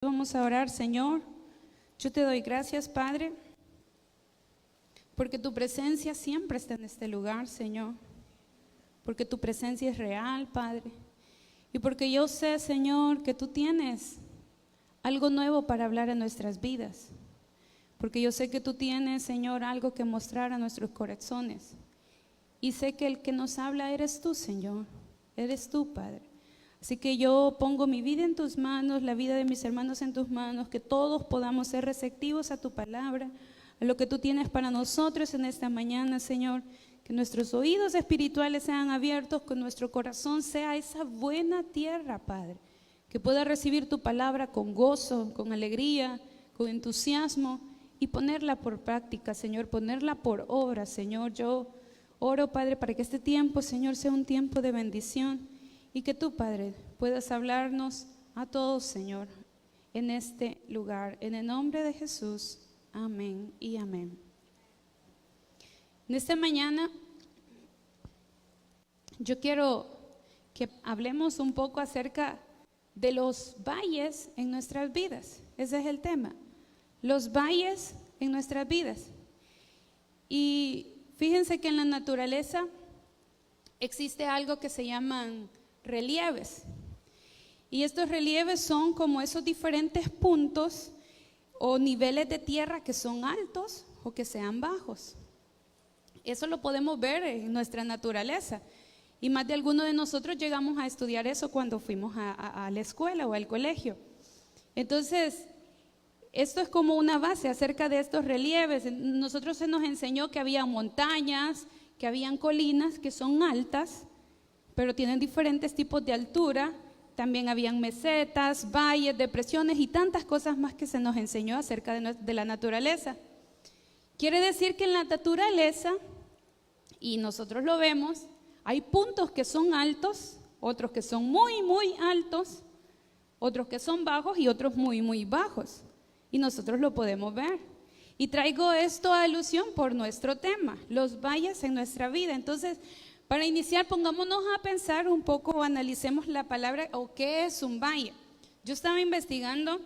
Vamos a orar. Señor, yo te doy gracias, Padre, porque tu presencia siempre está en este lugar, Señor, porque tu presencia es real, Padre, y porque yo sé, Señor, que tú tienes algo nuevo para hablar en nuestras vidas, porque yo sé que tú tienes, Señor, algo que mostrar a nuestros corazones, y sé que el que nos habla eres tú, Señor, eres tú, Padre. Así que yo pongo mi vida en tus manos, la vida de mis hermanos en tus manos, que todos podamos ser receptivos a tu palabra, a lo que tú tienes para nosotros en esta mañana, Señor. Que nuestros oídos espirituales sean abiertos, que nuestro corazón sea esa buena tierra, Padre, que pueda recibir tu palabra con gozo, con alegría, con entusiasmo y ponerla por práctica, Señor, ponerla por obra, Señor. Yo oro, Padre, para que este tiempo, Señor, sea un tiempo de bendición. Y que tú, Padre, puedas hablarnos a todos, Señor, en este lugar. En el nombre de Jesús, amén y amén. En esta mañana yo quiero que hablemos un poco acerca de los valles en nuestras vidas. Ese es el tema, los valles en nuestras vidas. Y fíjense que en la naturaleza existe algo que se llaman relieves, y estos relieves son como esos diferentes puntos o niveles de tierra que son altos o que sean bajos. Eso lo podemos ver en nuestra naturaleza, y más de algunos de nosotros llegamos a estudiar eso cuando fuimos a la escuela o al colegio. Entonces, esto es como una base acerca de estos relieves. Nosotros se nos enseñó que había montañas, que habían colinas que son altas, pero tienen diferentes tipos de altura. También habían mesetas, valles, depresiones y tantas cosas más que se nos enseñó acerca de la naturaleza. Quiere decir que en la naturaleza, y nosotros lo vemos, hay puntos que son altos, otros que son muy, muy altos, otros que son bajos y otros muy, muy bajos. Y nosotros lo podemos ver. Y traigo esto a alusión por nuestro tema, los valles en nuestra vida. Entonces, para iniciar, pongámonos a pensar un poco, analicemos la palabra o qué es un valle. Yo estaba investigando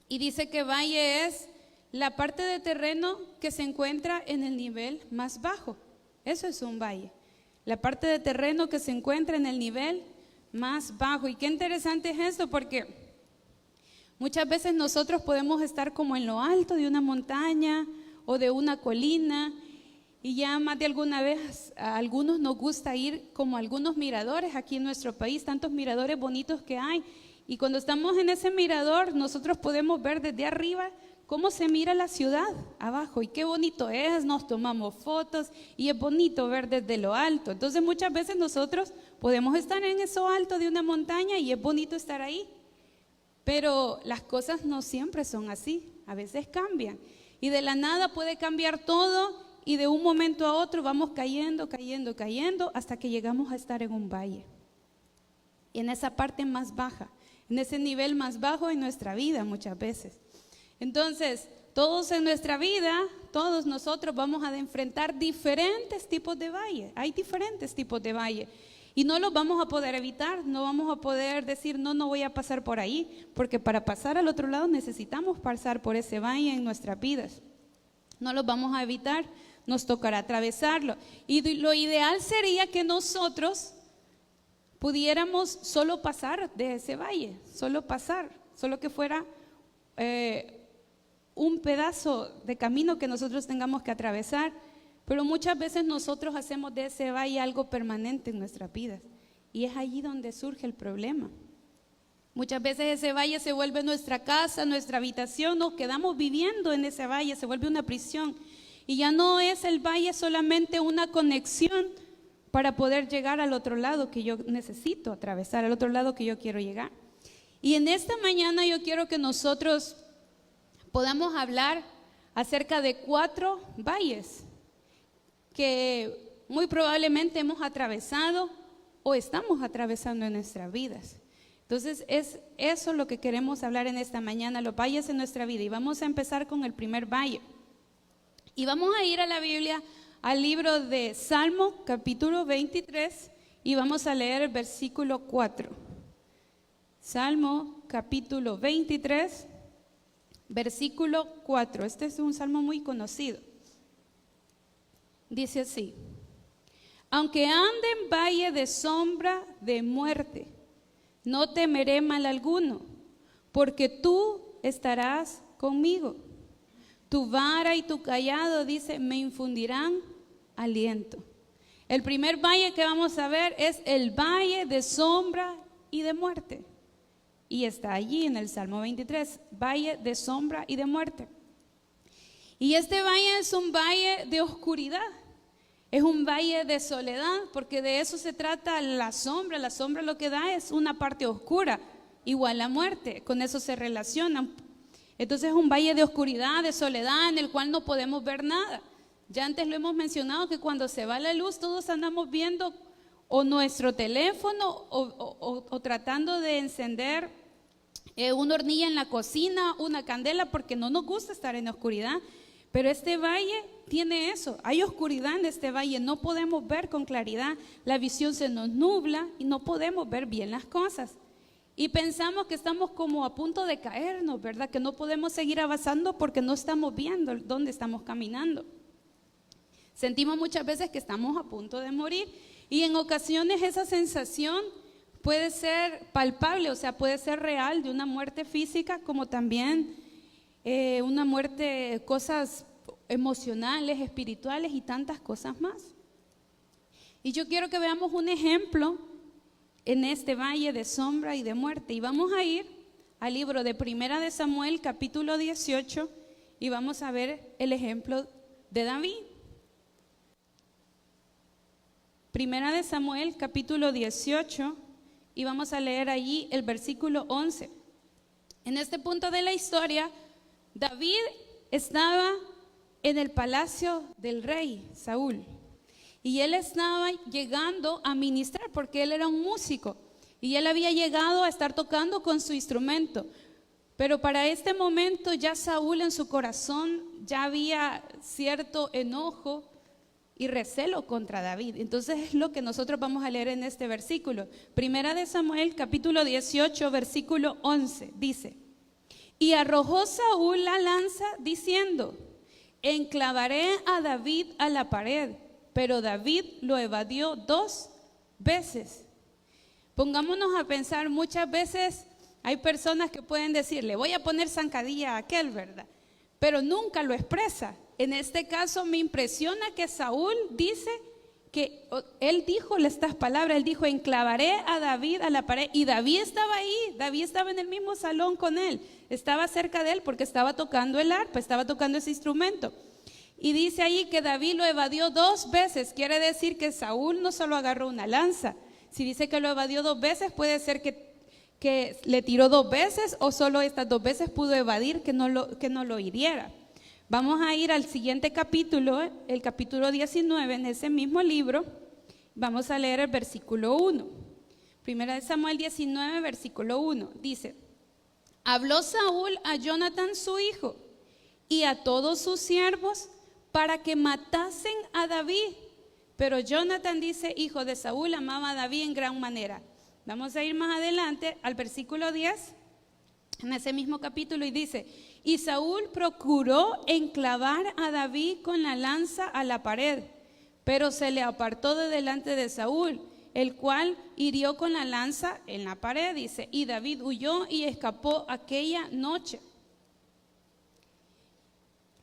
y dice que valle es la parte de terreno que se encuentra en el nivel más bajo. Eso es un valle, la parte de terreno que se encuentra en el nivel más bajo. Y qué interesante es esto, porque muchas veces nosotros podemos estar como en lo alto de una montaña o de una colina. Y ya más de alguna vez a algunos nos gusta ir como a algunos miradores aquí en nuestro país, tantos miradores bonitos que hay. Y cuando estamos en ese mirador, nosotros podemos ver desde arriba cómo se mira la ciudad abajo. Y qué bonito es, nos tomamos fotos y es bonito ver desde lo alto. Entonces muchas veces nosotros podemos estar en eso alto de una montaña y es bonito estar ahí. Pero las cosas no siempre son así, a veces cambian. Y de la nada puede cambiar todo. Y de un momento a otro vamos cayendo, cayendo, cayendo, hasta que llegamos a estar en un valle. Y en esa parte más baja, en ese nivel más bajo en nuestra vida muchas veces. Entonces, todos en nuestra vida, todos nosotros vamos a enfrentar diferentes tipos de valle. Hay diferentes tipos de valle. Y no los vamos a poder evitar, no vamos a poder decir, no voy a pasar por ahí, porque para pasar al otro lado necesitamos pasar por ese valle en nuestras vidas. No los vamos a evitar. Nos tocará atravesarlo. Y lo ideal sería que nosotros pudiéramos solo pasar de ese valle, solo pasar, solo que fuera un pedazo de camino que nosotros tengamos que atravesar. Pero muchas veces nosotros hacemos de ese valle algo permanente en nuestras vidas, y es allí donde surge el problema. Muchas veces ese valle se vuelve nuestra casa, nuestra habitación, nos quedamos viviendo en ese valle, se vuelve una prisión. Y ya no es el valle solamente una conexión para poder llegar al otro lado que yo necesito atravesar, al otro lado que yo quiero llegar. Y en esta mañana yo quiero que nosotros podamos hablar acerca de 4 valles que muy probablemente hemos atravesado o estamos atravesando en nuestras vidas. Entonces es eso lo que queremos hablar en esta mañana, los valles en nuestra vida. Y vamos a empezar con el primer valle. Y vamos a ir a la Biblia, al libro de Salmo, capítulo 23, y vamos a leer el versículo 4. Salmo, capítulo 23, versículo 4. Este es un salmo muy conocido. Dice así: aunque ande en valle de sombra de muerte, no temeré mal alguno, porque tú estarás conmigo. Tu vara y tu cayado, dice, me infundirán aliento. El primer valle que vamos a ver es el valle de sombra y de muerte. Y está allí en el Salmo 23, valle de sombra y de muerte. Y este valle es un valle de oscuridad. Es un valle de soledad, porque de eso se trata la sombra. La sombra lo que da es una parte oscura, igual la muerte, con eso se relacionan. Entonces es un valle de oscuridad, de soledad, en el cual no podemos ver nada. Ya antes lo hemos mencionado, que cuando se va la luz todos andamos viendo o nuestro teléfono o tratando de encender una hornilla en la cocina, una candela, porque no nos gusta estar en la oscuridad. Pero este valle tiene eso, hay oscuridad en este valle, no podemos ver con claridad, la visión se nos nubla y no podemos ver bien las cosas. Y pensamos que estamos como a punto de caernos, ¿verdad? Que no podemos seguir avanzando porque no estamos viendo dónde estamos caminando. Sentimos muchas veces que estamos a punto de morir, y en ocasiones esa sensación puede ser palpable, o sea, puede ser real, de una muerte física, como también una muerte, cosas emocionales, espirituales y tantas cosas más. Y yo quiero que veamos un ejemplo en este valle de sombra y de muerte, y vamos a ir al libro de Primera de Samuel, capítulo 18, y vamos a ver el ejemplo de David. Primera de Samuel, capítulo 18, y vamos a leer allí el versículo 11. En este punto de la historia, David estaba en el palacio del rey Saúl, y él estaba llegando a ministrar porque él era un músico y él había llegado a estar tocando con su instrumento. Pero para este momento ya Saúl en su corazón ya había cierto enojo y recelo contra David. Entonces es lo que nosotros vamos a leer en este versículo. Primera de Samuel, capítulo 18, versículo 11, dice: y arrojó Saúl la lanza diciendo: enclavaré a David a la pared. Pero David lo evadió 2 veces. Pongámonos a pensar, muchas veces hay personas que pueden decir: le voy a poner zancadilla a aquel, ¿verdad? Pero nunca lo expresa. En este caso me impresiona que Saúl dice que él dijo estas palabras, él dijo: enclavaré a David a la pared. Y David estaba ahí, David estaba en el mismo salón con él, estaba cerca de él porque estaba tocando el arpa, estaba tocando ese instrumento. Y dice ahí que David lo evadió 2 veces, quiere decir que Saúl no solo agarró una lanza. Si dice que lo evadió 2 veces, puede ser que le tiró 2 veces, o solo estas 2 veces pudo evadir que no lo hiriera. Vamos a ir al siguiente capítulo, el capítulo 19, en ese mismo libro. Vamos a leer el versículo 1. Primera de Samuel 19, versículo 1. Dice: habló Saúl a Jonatán su hijo y a todos sus siervos para que matasen a David. Pero Jonatán, dice, hijo de Saúl, amaba a David en gran manera. Vamos a ir más adelante al versículo 10, en ese mismo capítulo, y dice: y Saúl procuró enclavar a David con la lanza a la pared, pero se le apartó de delante de Saúl, el cual hirió con la lanza en la pared, dice, y David huyó y escapó aquella noche.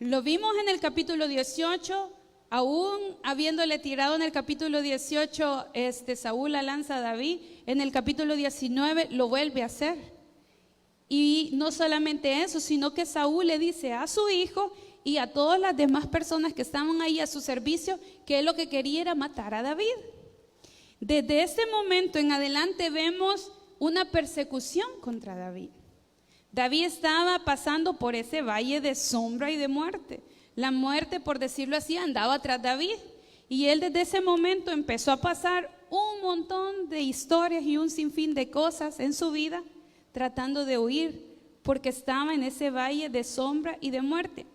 Lo vimos en el capítulo 18, aún habiéndole tirado en el capítulo 18 Saúl la lanza a David, en el capítulo 19 lo vuelve a hacer. Y no solamente eso, sino que Saúl le dice a su hijo y a todas las demás personas que estaban ahí a su servicio que él lo que quería era matar a David. Desde ese momento en adelante vemos una persecución contra David. David estaba pasando por ese valle de sombra y de muerte. La muerte, por decirlo así, andaba tras David. Y él desde ese momento empezó a pasar un montón de historias y un sinfín de cosas en su vida, tratando de huir, porque estaba en ese valle de sombra y de muerte.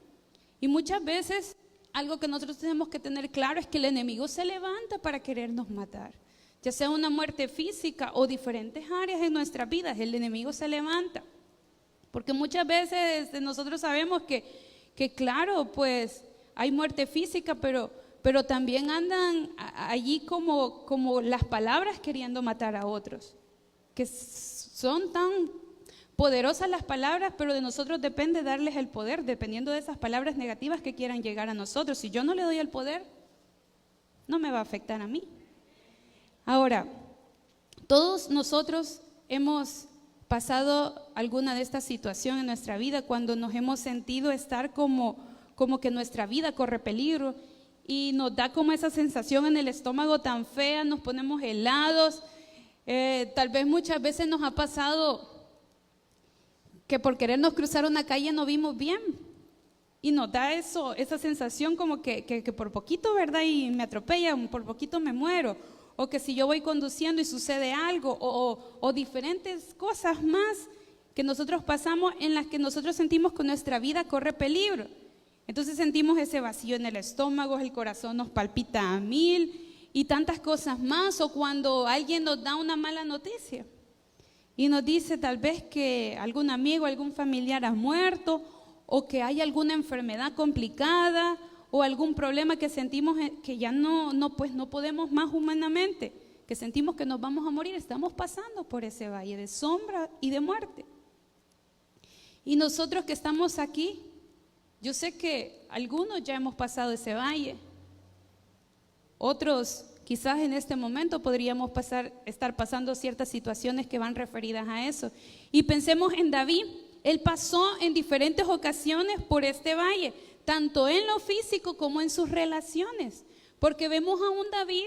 Y muchas veces algo que nosotros tenemos que tener claro es que el enemigo se levanta para querernos matar. ya sea una muerte física o diferentes áreas en nuestras vidas, el enemigo se levanta. Porque muchas veces nosotros sabemos que claro, pues hay muerte física, pero también andan allí como las palabras queriendo matar a otros, que son tan poderosas las palabras, pero de nosotros depende darles el poder, dependiendo de esas palabras negativas que quieran llegar a nosotros. Si yo no le doy el poder, no me va a afectar a mí. Ahora, todos nosotros hemos pasado alguna de estas situaciones en nuestra vida cuando nos hemos sentido estar como que nuestra vida corre peligro y nos da como esa sensación en el estómago tan fea, nos ponemos helados. Tal vez muchas veces nos ha pasado que por querernos cruzar una calle no vimos bien y nos da esa sensación como que por poquito, ¿verdad? Y me atropellan, por poquito me muero. O que si yo voy conduciendo y sucede algo, o diferentes cosas más que nosotros pasamos en las que nosotros sentimos que nuestra vida corre peligro. Entonces sentimos ese vacío en el estómago, el corazón nos palpita a 1000 y tantas cosas más. O cuando alguien nos da una mala noticia y nos dice tal vez que algún amigo, algún familiar ha muerto, o que hay alguna enfermedad complicada, o algún problema que sentimos que ya no podemos más humanamente, que sentimos que nos vamos a morir. Estamos pasando por ese valle de sombra y de muerte. Y nosotros que estamos aquí, yo sé que algunos ya hemos pasado ese valle, otros quizás en este momento podríamos estar pasando ciertas situaciones que van referidas a eso. Y pensemos en David, él pasó en diferentes ocasiones por este valle, tanto en lo físico como en sus relaciones, porque vemos a un David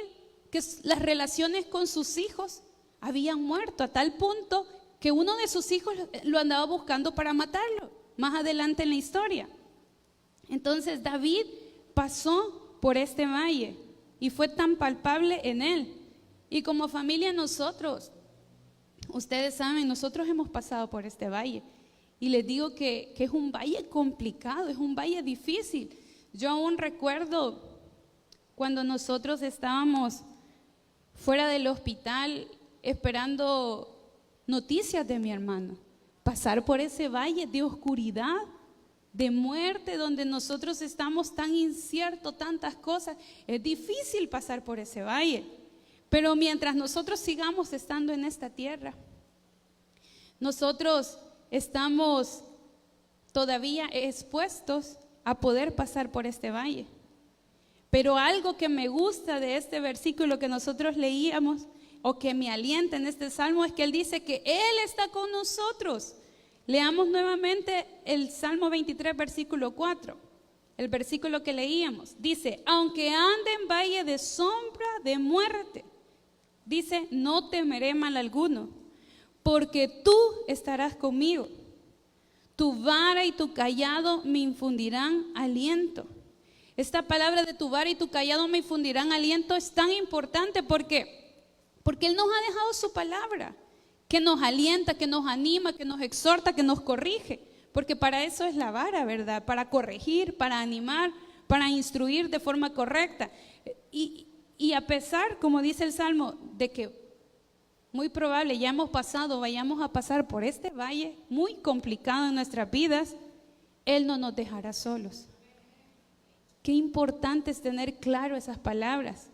que las relaciones con sus hijos habían muerto a tal punto que uno de sus hijos lo andaba buscando para matarlo, más adelante en la historia. Entonces David pasó por este valle y fue tan palpable en él. Y como familia nosotros, ustedes saben, nosotros hemos pasado por este valle. Y les digo que es un valle complicado, es un valle difícil. Yo aún recuerdo cuando nosotros estábamos fuera del hospital esperando noticias de mi hermano. Pasar por ese valle de oscuridad, de muerte, donde nosotros estamos tan inciertos, tantas cosas. Es difícil pasar por ese valle. Pero mientras nosotros sigamos estando en esta tierra, nosotros estamos todavía expuestos a poder pasar por este valle. Pero algo que me gusta de este versículo que nosotros leíamos, o que me alienta en este salmo, es que él dice que Él está con nosotros. Leamos nuevamente el Salmo 23, versículo 4, el versículo que leíamos. Dice, aunque ande en valle de sombra de muerte, dice, no temeré mal alguno, porque tú estarás conmigo. Tu vara y tu cayado me infundirán aliento. Esta palabra de tu vara y tu cayado me infundirán aliento es tan importante porque Él nos ha dejado su palabra, que nos alienta, que nos anima, que nos exhorta, que nos corrige. Porque para eso es la vara, ¿verdad? Para corregir, para animar, para instruir de forma correcta. Y a pesar, como dice el Salmo, de que muy probable ya hemos pasado, vayamos a pasar por este valle muy complicado en nuestras vidas, Él no nos dejará solos. Qué importante es tener claro esas palabras.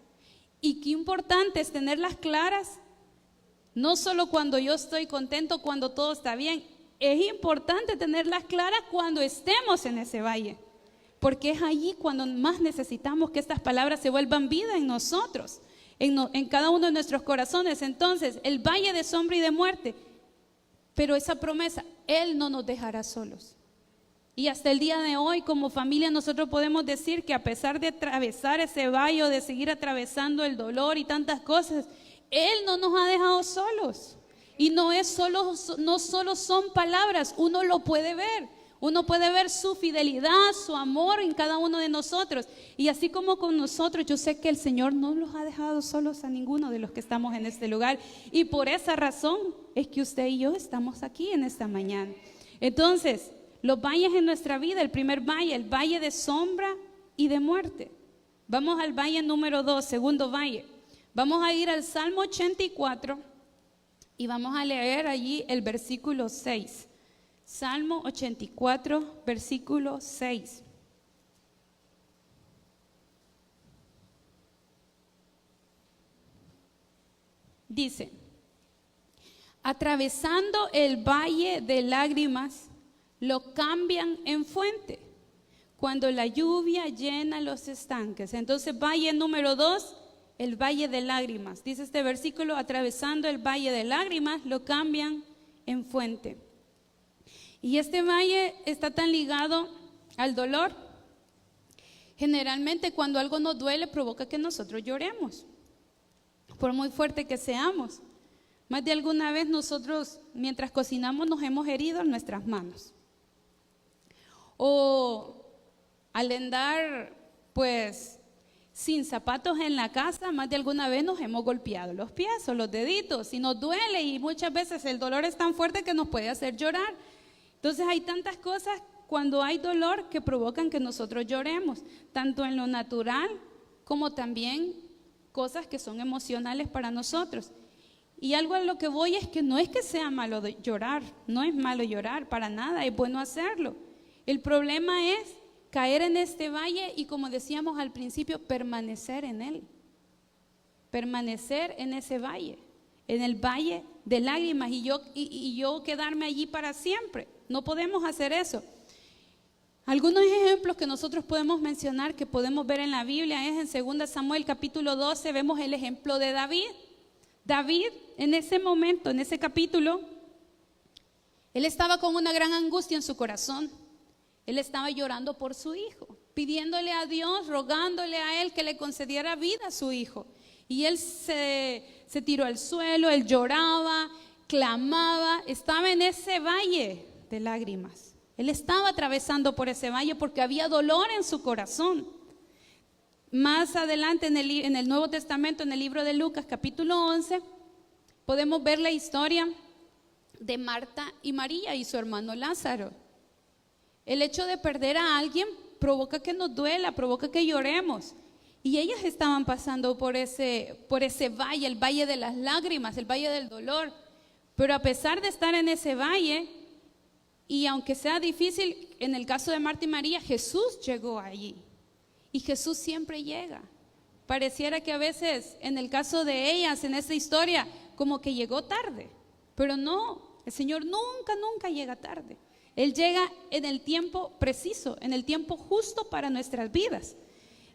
Y qué importante es tenerlas claras, no solo cuando yo estoy contento, cuando todo está bien. Es importante tenerlas claras cuando estemos en ese valle, porque es allí cuando más necesitamos que estas palabras se vuelvan vida en nosotros, en cada uno de nuestros corazones. Entonces, el valle de sombra y de muerte, pero esa promesa, Él no nos dejará solos. Y hasta el día de hoy, como familia, nosotros podemos decir que a pesar de atravesar ese valle, de seguir atravesando el dolor y tantas cosas, Él no nos ha dejado solos. Y no solo son palabras, uno lo puede ver. Uno puede ver su fidelidad, su amor en cada uno de nosotros. Y así como con nosotros, yo sé que el Señor no los ha dejado solos a ninguno de los que estamos en este lugar. Y por esa razón es que usted y yo estamos aquí en esta mañana. Entonces, los valles en nuestra vida, el primer valle, el valle de sombra y de muerte. Vamos al valle número 2, segundo valle. Vamos a ir al Salmo 84 y vamos a leer allí el versículo 6. Salmo 84, versículo 6. Dice: atravesando el valle de lágrimas, lo cambian en fuente, cuando la lluvia llena los estanques. Entonces, valle número 2, el valle de lágrimas. Dice este versículo: atravesando el valle de lágrimas, lo cambian en fuente. Y este valle está tan ligado al dolor. Generalmente cuando algo nos duele provoca que nosotros lloremos, por muy fuerte que seamos. Más de alguna vez nosotros, mientras cocinamos, nos hemos herido en nuestras manos. O al andar, pues, sin zapatos en la casa, más de alguna vez nos hemos golpeado los pies o los deditos y nos duele, y muchas veces el dolor es tan fuerte que nos puede hacer llorar. Entonces hay tantas cosas cuando hay dolor que provocan que nosotros lloremos, tanto en lo natural como también cosas que son emocionales para nosotros. Y algo a lo que voy es que no es que sea malo llorar, no es malo llorar para nada, es bueno hacerlo. El problema es caer en este valle y, como decíamos al principio, permanecer en él, permanecer en ese valle, en el valle de lágrimas, y yo quedarme allí para siempre. No podemos hacer eso. Algunos ejemplos que nosotros podemos mencionar, que podemos ver en la Biblia, es en 2 Samuel capítulo 12, vemos el ejemplo de David. David, en ese momento, en ese capítulo, él estaba con una gran angustia en su corazón. Él estaba llorando por su hijo, pidiéndole a Dios, rogándole a él que le concediera vida a su hijo. Y él se tiró al suelo, él lloraba, clamaba, estaba en ese valle de lágrimas. Él estaba atravesando por ese valle porque había dolor en su corazón. Más adelante en el Nuevo Testamento, en el libro de Lucas capítulo 11, podemos ver la historia de Marta y María y su hermano Lázaro. El hecho de perder a alguien provoca que nos duela, provoca que lloremos. Y ellas estaban pasando por ese valle, el valle de las lágrimas, el valle del dolor. Pero a pesar de estar en ese valle, y aunque sea difícil, en el caso de Marta y María, Jesús llegó allí. Y Jesús siempre llega. Pareciera que a veces, en el caso de ellas, en esta historia, como que llegó tarde. Pero no, el Señor nunca llega tarde. Él llega en el tiempo preciso, en el tiempo justo para nuestras vidas.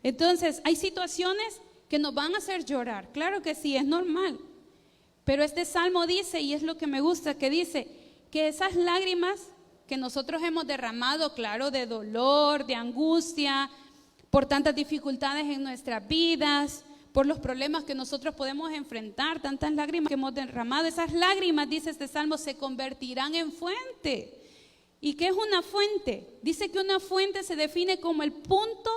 Entonces, hay situaciones que nos van a hacer llorar. Claro que sí, es normal. Pero este salmo dice, y es lo que me gusta, que dice que esas lágrimas que nosotros hemos derramado, claro, de dolor, de angustia, por tantas dificultades en nuestras vidas, por los problemas que nosotros podemos enfrentar, tantas lágrimas que hemos derramado, esas lágrimas, dice este salmo, se convertirán en fuente. ¿Y qué es una fuente? Dice que una fuente se define como el punto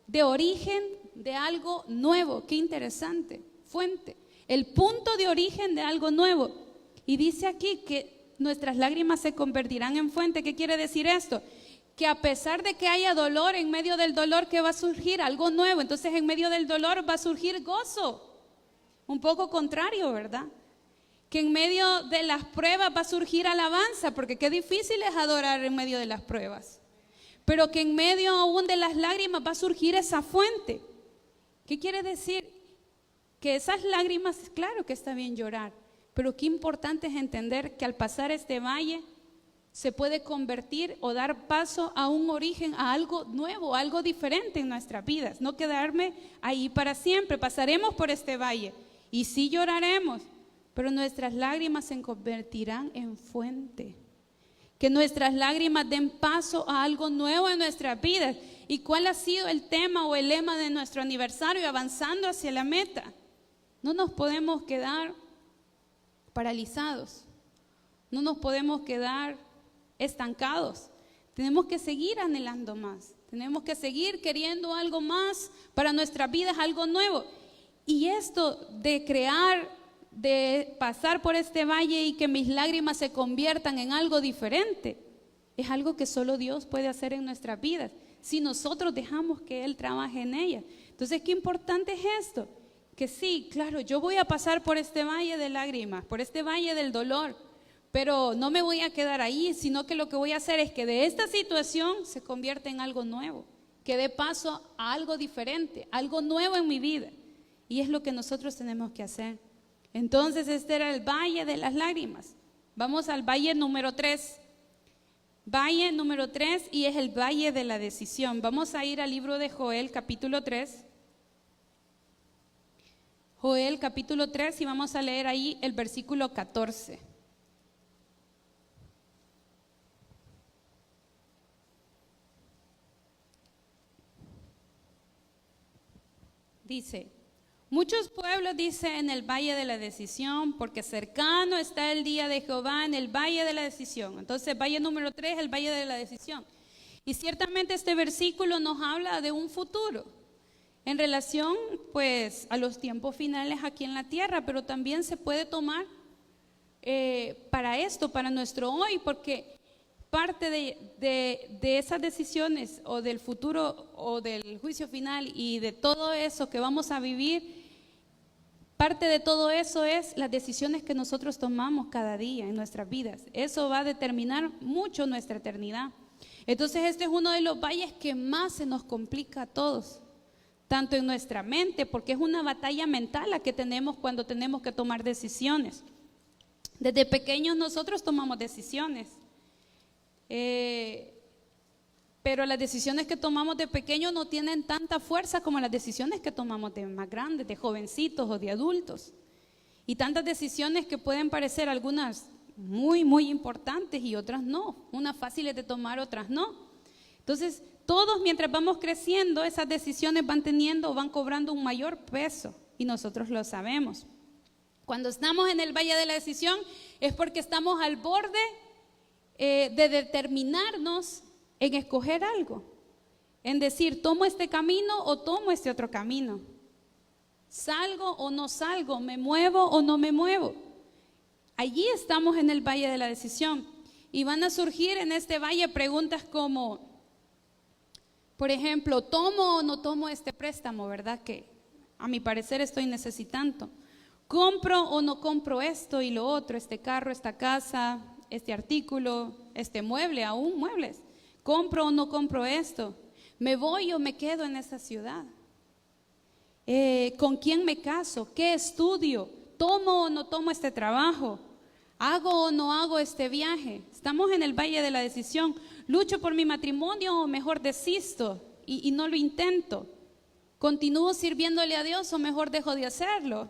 de origen de algo nuevo. Qué interesante, fuente, el punto de origen de algo nuevo. Y dice aquí que nuestras lágrimas se convertirán en fuente. ¿Qué quiere decir esto? Que a pesar de que haya dolor, en medio del dolor, que va a surgir algo nuevo. Entonces en medio del dolor va a surgir gozo. Un poco contrario, ¿verdad? Que en medio de las pruebas va a surgir alabanza, porque qué difícil es adorar en medio de las pruebas. Pero que en medio aún de las lágrimas va a surgir esa fuente. ¿Qué quiere decir? Que esas lágrimas, claro que está bien llorar, pero qué importante es entender que al pasar este valle se puede convertir o dar paso a un origen, a algo nuevo, algo diferente en nuestras vidas. No quedarme ahí para siempre. Pasaremos por este valle y sí lloraremos, pero nuestras lágrimas se convertirán en fuente. Que nuestras lágrimas den paso a algo nuevo en nuestras vidas. ¿Y cuál ha sido el tema o el lema de nuestro aniversario? Avanzando hacia la meta. No nos podemos quedar paralizados. No nos podemos quedar estancados. Tenemos que seguir anhelando más. Tenemos que seguir queriendo algo más para nuestras vidas, algo nuevo. Y esto de crear, de pasar por este valle y que mis lágrimas se conviertan en algo diferente, es algo que solo Dios puede hacer en nuestras vidas, si nosotros dejamos que Él trabaje en ellas. Entonces, qué importante es esto, que sí, claro, yo voy a pasar por este valle de lágrimas, por este valle del dolor, pero no me voy a quedar ahí, sino que lo que voy a hacer es que de esta situación se convierta en algo nuevo, que dé paso a algo diferente, algo nuevo en mi vida. Y es lo que nosotros tenemos que hacer. Entonces este era el valle de las lágrimas. Vamos al valle número 3. Valle número 3 y es el valle de la decisión. Vamos a ir al libro de Joel capítulo 3. Joel capítulo 3 y vamos a leer ahí el versículo 14. Dice: muchos pueblos, dice, en el valle de la decisión, porque cercano está el día de Jehová en el valle de la decisión. Entonces, valle número 3, el valle de la decisión. Y ciertamente este versículo nos habla de un futuro en relación, pues, a los tiempos finales aquí en la tierra, pero también se puede tomar para esto, para nuestro hoy, porque parte de esas decisiones o del futuro o del juicio final y de todo eso que vamos a vivir, parte de todo eso es las decisiones que nosotros tomamos cada día en nuestras vidas. Eso va a determinar mucho nuestra eternidad. Entonces este es uno de los valles que más se nos complica a todos, tanto en nuestra mente, porque es una batalla mental la que tenemos cuando tenemos que tomar decisiones. Desde pequeños nosotros tomamos decisiones. Pero las decisiones que tomamos de pequeños no tienen tanta fuerza como las decisiones que tomamos de más grandes, de jovencitos o de adultos. Y tantas decisiones que pueden parecer algunas muy, muy importantes y otras no. Unas fáciles de tomar, otras no. Entonces, todos mientras vamos creciendo, esas decisiones van cobrando un mayor peso y nosotros lo sabemos. Cuando estamos en el valle de la decisión es porque estamos al borde de determinarnos en escoger algo, en decir, tomo este camino o tomo este otro camino, salgo o no salgo, me muevo o no me muevo. Allí estamos en el valle de la decisión y van a surgir en este valle preguntas como, por ejemplo, ¿tomo o no tomo este préstamo? ¿Verdad? Que a mi parecer estoy necesitando. ¿Compro o no compro esto y lo otro, este carro, esta casa, este artículo, este mueble, aún muebles? ¿Compro o no compro esto? ¿Me voy o me quedo en esa ciudad? ¿Con quién me caso? ¿Qué estudio? ¿Tomo o no tomo este trabajo? ¿Hago o no hago este viaje? Estamos en el valle de la decisión. ¿Lucho por mi matrimonio o mejor desisto y no lo intento? ¿Continúo sirviéndole a Dios o mejor dejo de hacerlo?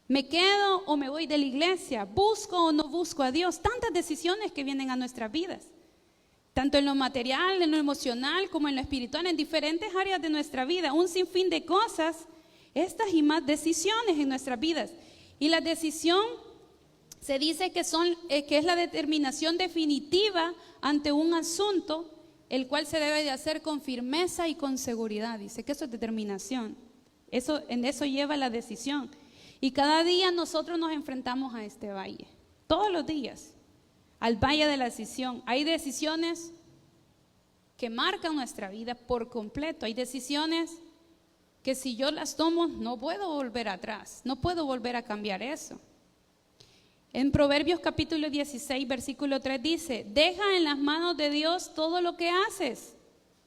¿Me quedo o me voy de la iglesia? ¿Busco o no busco a Dios? Tantas decisiones que vienen a nuestras vidas, tanto en lo material, en lo emocional, como en lo espiritual, en diferentes áreas de nuestra vida, un sinfín de cosas, estas y más decisiones en nuestras vidas. Y la decisión se dice que es la determinación definitiva ante un asunto, el cual se debe de hacer con firmeza y con seguridad. Dice que eso es determinación, en eso lleva la decisión. Y cada día nosotros nos enfrentamos a este valle, todos los días, al valle de la decisión. Hay decisiones que marcan nuestra vida por completo. Hay decisiones que si yo las tomo no puedo volver atrás, no puedo volver a cambiar eso. En Proverbios capítulo 16, versículo 3 dice, deja en las manos de Dios todo lo que haces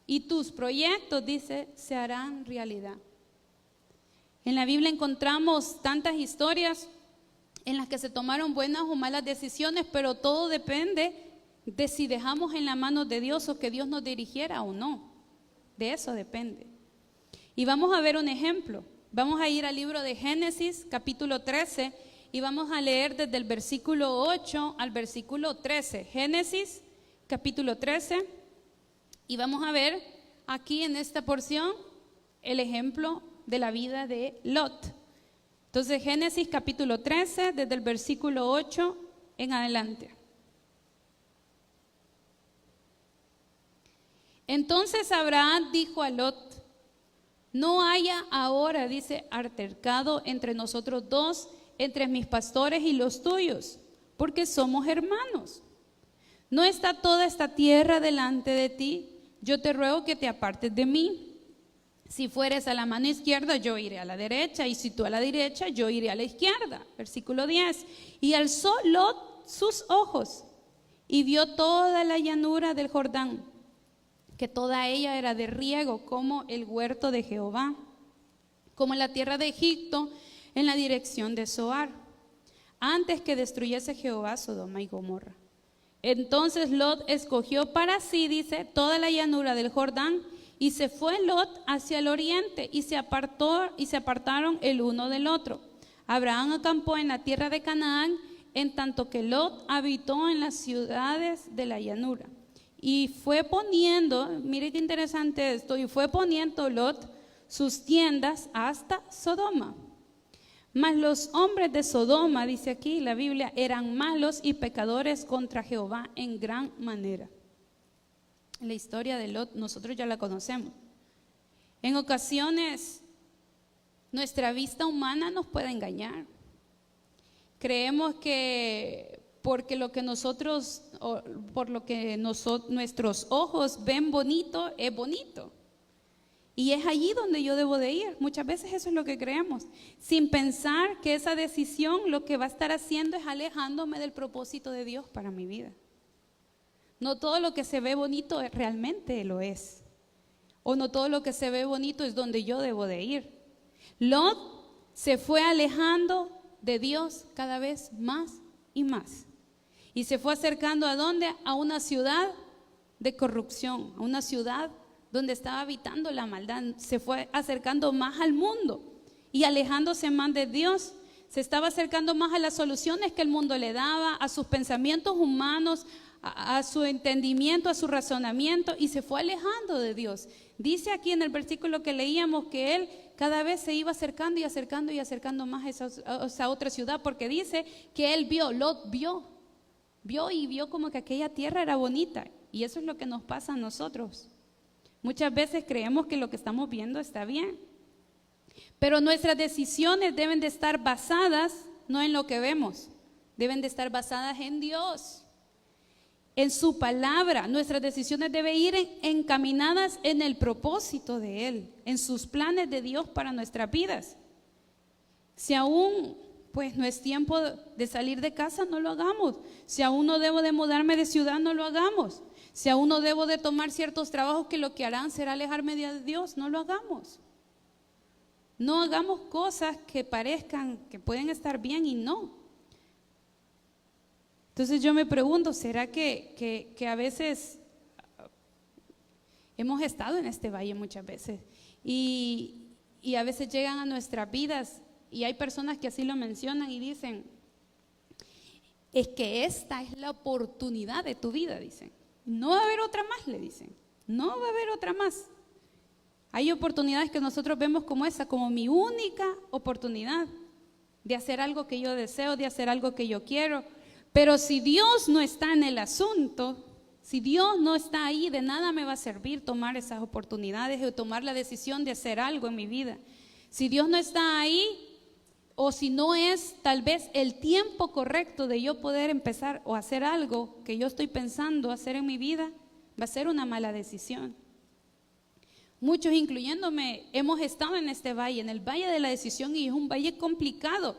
y tus proyectos, dice, se harán realidad. En la Biblia encontramos tantas historias en las que se tomaron buenas o malas decisiones, pero todo depende de si dejamos en la mano de Dios o que Dios nos dirigiera o no. De eso depende. Y vamos a ver un ejemplo. Vamos a ir al libro de Génesis, capítulo 13, y vamos a leer desde el versículo 8 al versículo 13. Génesis, capítulo 13, y vamos a ver aquí en esta porción el ejemplo de la vida de Lot. Entonces, Génesis capítulo 13, desde el versículo 8 en adelante. Entonces Abraham dijo a Lot, no haya ahora, dice, altercado entre nosotros dos, entre mis pastores y los tuyos, porque somos hermanos. ¿No está toda esta tierra delante de ti? Yo te ruego que te apartes de mí. Si fueres a la mano izquierda, yo iré a la derecha, y si tú a la derecha, yo iré a la izquierda. Versículo 10. Y alzó Lot sus ojos y vio toda la llanura del Jordán, que toda ella era de riego, como el huerto de Jehová, como la tierra de Egipto, en la dirección de Zoar, antes que destruyese Jehová Sodoma y Gomorra. Entonces Lot escogió para sí, dice, toda la llanura del Jordán, y se fue Lot hacia el oriente, y se apartaron el uno del otro. Abraham acampó en la tierra de Canaán, en tanto que Lot habitó en las ciudades de la llanura. Y fue poniendo, mire qué interesante esto, y fue poniendo Lot sus tiendas hasta Sodoma. Mas los hombres de Sodoma, dice aquí la Biblia, eran malos y pecadores contra Jehová en gran manera. La historia de Lot nosotros ya la conocemos. En ocasiones nuestra vista humana nos puede engañar. Creemos que porque lo que nosotros, por lo que nuestros ojos ven bonito, es bonito. Y es allí donde yo debo de ir. Muchas veces eso es lo que creemos, sin pensar que esa decisión lo que va a estar haciendo es alejándome del propósito de Dios para mi vida. No todo lo que se ve bonito realmente lo es. O no todo lo que se ve bonito es donde yo debo de ir. Lot se fue alejando de Dios cada vez más y más. Y se fue acercando ¿a dónde? A una ciudad de corrupción, a una ciudad donde estaba habitando la maldad. Se fue acercando más al mundo y alejándose más de Dios. Se estaba acercando más a las soluciones que el mundo le daba, a sus pensamientos humanos, a su entendimiento, a su razonamiento, y se fue alejando de Dios. Dice aquí en el versículo que leíamos que él cada vez se iba acercando y acercando y acercando más a esa otra ciudad, porque dice que él vio, Lot vio y vio como que aquella tierra era bonita. Y eso es lo que nos pasa a nosotros. Muchas veces creemos que lo que estamos viendo está bien, pero nuestras decisiones deben de estar basadas no en lo que vemos, deben de estar basadas en Dios, en su palabra. Nuestras decisiones deben ir encaminadas en el propósito de Él, en sus planes de Dios para nuestras vidas. Si aún pues no es tiempo de salir de casa, no lo hagamos. Si aún no debo de mudarme de ciudad, no lo hagamos. Si aún no debo de tomar ciertos trabajos que lo que harán será alejarme de Dios, no lo hagamos. No hagamos cosas que parezcan que pueden estar bien y no. Entonces yo me pregunto, ¿será que a veces hemos estado en este valle muchas veces? Y a veces llegan a nuestras vidas y hay personas que así lo mencionan y dicen, es que esta es la oportunidad de tu vida, dicen. No va a haber otra más, le dicen. No va a haber otra más. Hay oportunidades que nosotros vemos como esa, como mi única oportunidad de hacer algo que yo deseo, de hacer algo que yo quiero. Pero si Dios no está en el asunto, si Dios no está ahí, de nada me va a servir tomar esas oportunidades o tomar la decisión de hacer algo en mi vida. Si Dios no está ahí, o si no es tal vez el tiempo correcto de yo poder empezar o hacer algo que yo estoy pensando hacer en mi vida, va a ser una mala decisión. Muchos, incluyéndome, hemos estado en este valle, en el valle de la decisión, y es un valle complicado.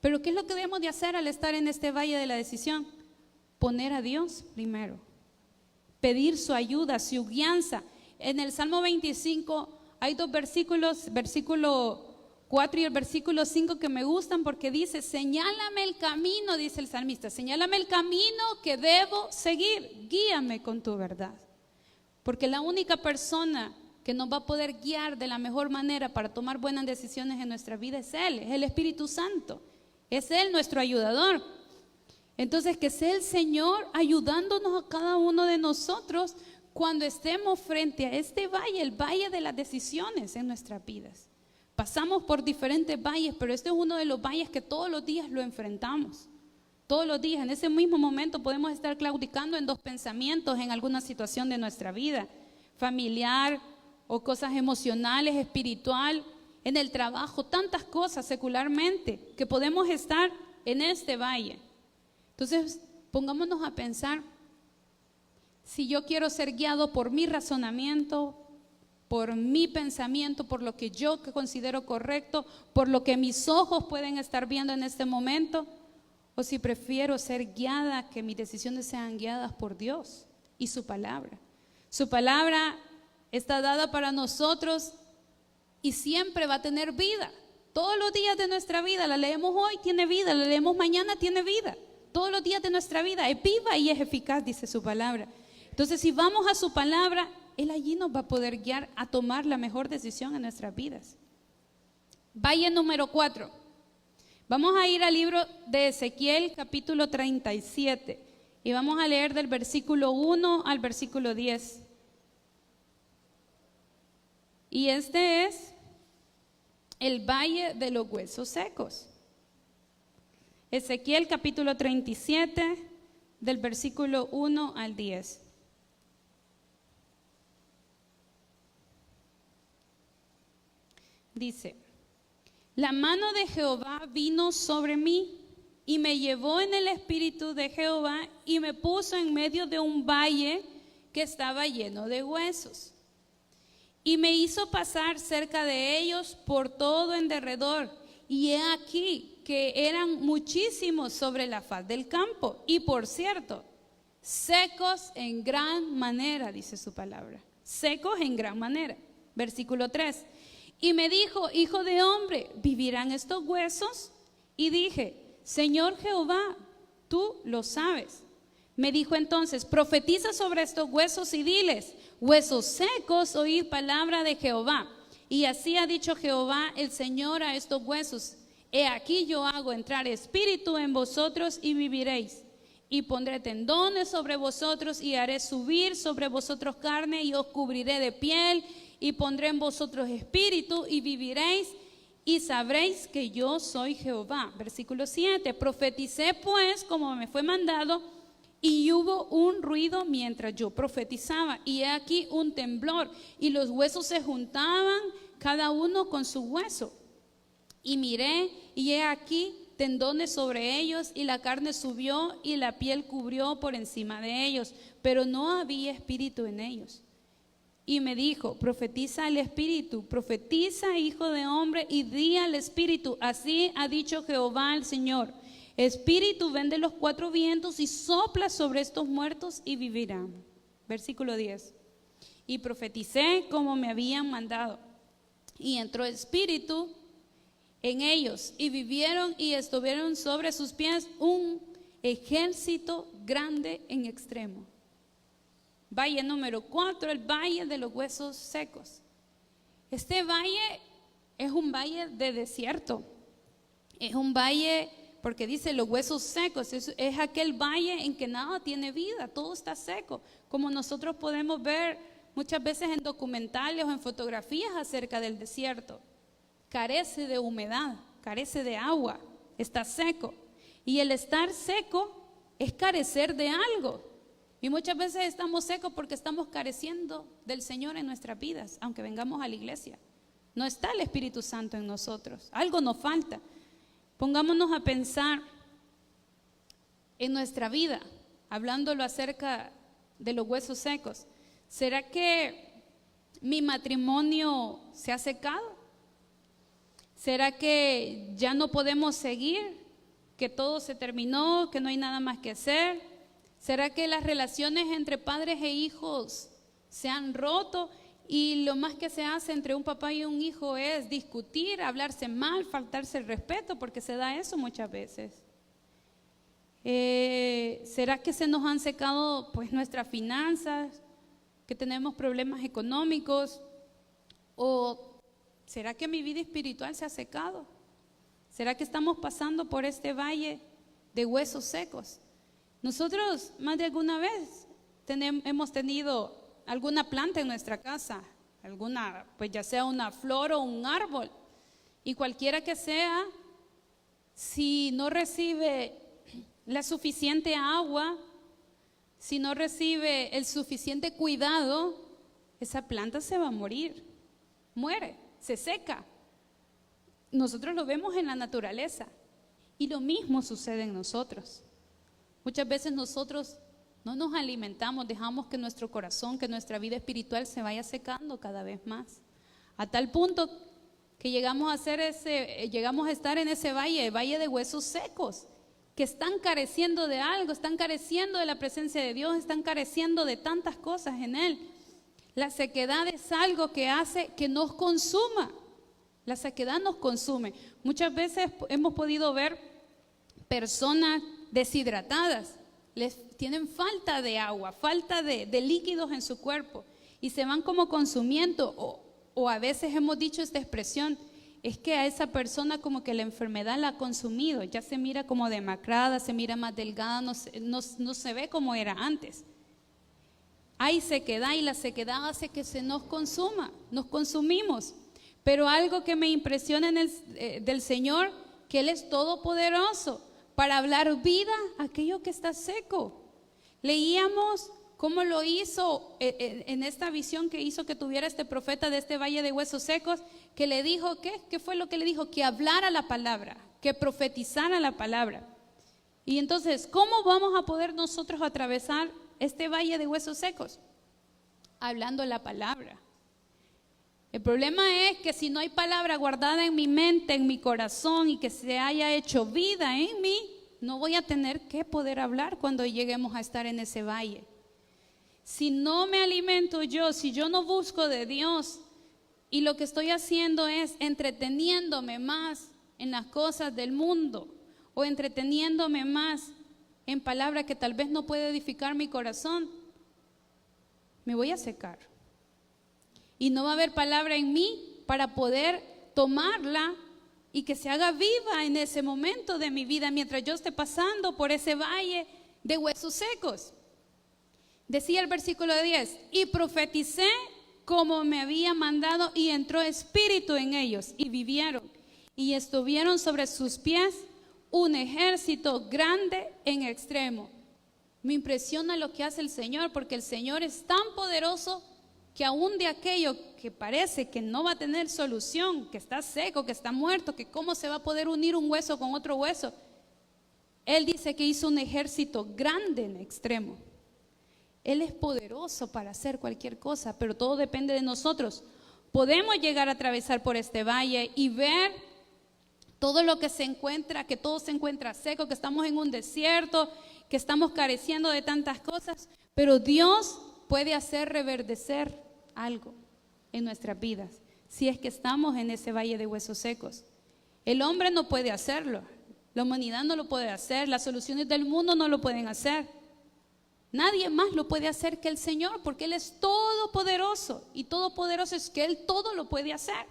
Pero ¿qué es lo que debemos de hacer al estar en este valle de la decisión? Poner a Dios primero, pedir su ayuda, su guianza. En el Salmo 25 hay dos versículos, versículo 4 y el versículo 5 que me gustan, porque dice, señálame el camino, dice el salmista, señálame el camino que debo seguir, guíame con tu verdad. Porque la única persona que nos va a poder guiar de la mejor manera para tomar buenas decisiones en nuestra vida es Él, es el Espíritu Santo, es Él nuestro ayudador. Entonces que sea el Señor ayudándonos a cada uno de nosotros cuando estemos frente a este valle, el valle de las decisiones en nuestras vidas. Pasamos por diferentes valles, pero este es uno de los valles que todos los días lo enfrentamos. Todos los días, en ese mismo momento podemos estar claudicando en dos pensamientos en alguna situación de nuestra vida, familiar o cosas emocionales, espiritual, en el trabajo, tantas cosas secularmente que podemos estar en este valle. Entonces, pongámonos a pensar, si yo quiero ser guiado por mi razonamiento, por mi pensamiento, por lo que yo considero correcto, por lo que mis ojos pueden estar viendo en este momento, o si prefiero ser guiada, que mis decisiones sean guiadas por Dios y su palabra. Su palabra está dada para nosotros y siempre va a tener vida. Todos los días de nuestra vida, la leemos hoy, tiene vida, la leemos mañana, tiene vida. Todos los días de nuestra vida es viva y es eficaz, dice su palabra. Entonces, si vamos a su palabra, Él allí nos va a poder guiar a tomar la mejor decisión en nuestras vidas. Valle número 4. Vamos a ir al libro de Ezequiel, capítulo 37, y vamos a leer del versículo 1 al versículo 10. Y este es el valle de los huesos secos. Ezequiel capítulo 37, del versículo 1 al 10. Dice: la mano de Jehová vino sobre mí y me llevó en el espíritu de Jehová y me puso en medio de un valle que estaba lleno de huesos. Y me hizo pasar cerca de ellos por todo en derredor. Y he aquí que eran muchísimos sobre la faz del campo. Y por cierto, secos en gran manera, dice su palabra. Secos en gran manera. Versículo 3. Y me dijo: hijo de hombre, ¿vivirán estos huesos? Y dije: Señor Jehová, tú lo sabes. Me dijo entonces: profetiza sobre estos huesos y diles: huesos secos, oíd palabra de Jehová. Y así ha dicho Jehová el Señor a estos huesos: he aquí yo hago entrar espíritu en vosotros y viviréis. Y pondré tendones sobre vosotros y haré subir sobre vosotros carne y os cubriré de piel y pondré en vosotros espíritu y viviréis y sabréis que yo soy Jehová. Versículo 7. Profeticé pues como me fue mandado, y hubo un ruido mientras yo profetizaba, y he aquí un temblor, y los huesos se juntaban cada uno con su hueso. Y miré, y he aquí tendones sobre ellos, y la carne subió, y la piel cubrió por encima de ellos, pero no había espíritu en ellos. Y me dijo: profetiza al espíritu, profetiza, hijo de hombre, y di al espíritu: así ha dicho Jehová el Señor. Espíritu, ven de los 4 vientos y sopla sobre estos muertos y vivirán. Versículo 10. Y profeticé como me habían mandado, y entró espíritu en ellos, y vivieron y estuvieron sobre sus pies un ejército grande en extremo. Valle número 4, el valle de los huesos secos. Este valle es un valle de desierto. Es un valle, porque dice los huesos secos, es aquel valle en que nada tiene vida, todo está seco, como nosotros podemos ver muchas veces en documentales o en fotografías acerca del desierto. Carece de humedad, carece de agua, está seco. Y el estar seco es carecer de algo. Y muchas veces estamos secos porque estamos careciendo del Señor en nuestras vidas, aunque vengamos a la iglesia. No está el Espíritu Santo en nosotros, algo nos falta. Pongámonos a pensar en nuestra vida, hablándolo acerca de los huesos secos. ¿Será que mi matrimonio se ha secado? ¿Será que ya no podemos seguir? ¿Que todo se terminó? ¿Que no hay nada más que hacer? ¿Será que las relaciones entre padres e hijos se han roto y lo más que se hace entre un papá y un hijo es discutir, hablarse mal, faltarse el respeto, porque se da eso muchas veces? ¿Será que se nos han secado pues nuestras finanzas, que tenemos problemas económicos? ¿O será que mi vida espiritual se ha secado? ¿Será que estamos pasando por este valle de huesos secos? Nosotros más de alguna vez hemos tenido alguna planta en nuestra casa, alguna, pues ya sea una flor o un árbol, y cualquiera que sea, si no recibe la suficiente agua, si no recibe el suficiente cuidado, esa planta se va a morir, muere, se seca. Nosotros lo vemos en la naturaleza y lo mismo sucede en nosotros. Muchas veces nosotros no nos alimentamos, dejamos que nuestro corazón, que nuestra vida espiritual se vaya secando cada vez más, a tal punto que llegamos a estar en ese valle de huesos secos, que están careciendo de algo, están careciendo de la presencia de Dios, están careciendo de tantas cosas en Él. La sequedad es algo que hace que nos consuma. La sequedad nos consume. Muchas veces hemos podido ver personas deshidratadas, tienen falta de agua, falta de líquidos en su cuerpo y se van como consumiendo, o a veces hemos dicho esta expresión, es que a esa persona como que la enfermedad la ha consumido, ya se mira como demacrada, se mira más delgada, no se ve como era antes. Hay sequedad y la sequedad hace que se nos consuma, nos consumimos. Pero algo que me impresiona del Señor, que Él es todopoderoso para hablar vida a aquello que está seco. Leíamos cómo lo hizo en esta visión que hizo que tuviera este profeta de este valle de huesos secos, que le dijo, ¿qué fue lo que le dijo? Que hablara la palabra, que profetizara la palabra. Y entonces, ¿cómo vamos a poder nosotros atravesar este valle de huesos secos? Hablando la palabra. El problema es que si no hay palabra guardada en mi mente, en mi corazón y que se haya hecho vida en mí, no voy a tener que poder hablar cuando lleguemos a estar en ese valle. Si no me alimento yo, si yo no busco de Dios y lo que estoy haciendo es entreteniéndome más en las cosas del mundo o entreteniéndome más en palabras que tal vez no puede edificar mi corazón, me voy a secar. Y no va a haber palabra en mí para poder tomarla y que se haga viva en ese momento de mi vida mientras yo esté pasando por ese valle de huesos secos. Decía el versículo 10, y profeticé como me había mandado y entró espíritu en ellos y vivieron y estuvieron sobre sus pies un ejército grande en extremo. Me impresiona lo que hace el Señor, porque el Señor es tan poderoso que aún de aquello que parece que no va a tener solución, que está seco, que está muerto, que cómo se va a poder unir un hueso con otro hueso, Él dice que hizo un ejército grande en extremo. Él es poderoso para hacer cualquier cosa, pero todo depende de nosotros. Podemos llegar a atravesar por este valle y ver todo lo que se encuentra, que todo se encuentra seco, que estamos en un desierto, que estamos careciendo de tantas cosas, pero Dios puede hacer reverdecer algo en nuestras vidas si es que estamos en ese valle de huesos secos. El hombre no puede hacerlo, la humanidad no lo puede hacer, las soluciones del mundo no lo pueden hacer. Nadie más lo puede hacer que el Señor, porque Él es todopoderoso, y todopoderoso es que Él todo lo puede hacer.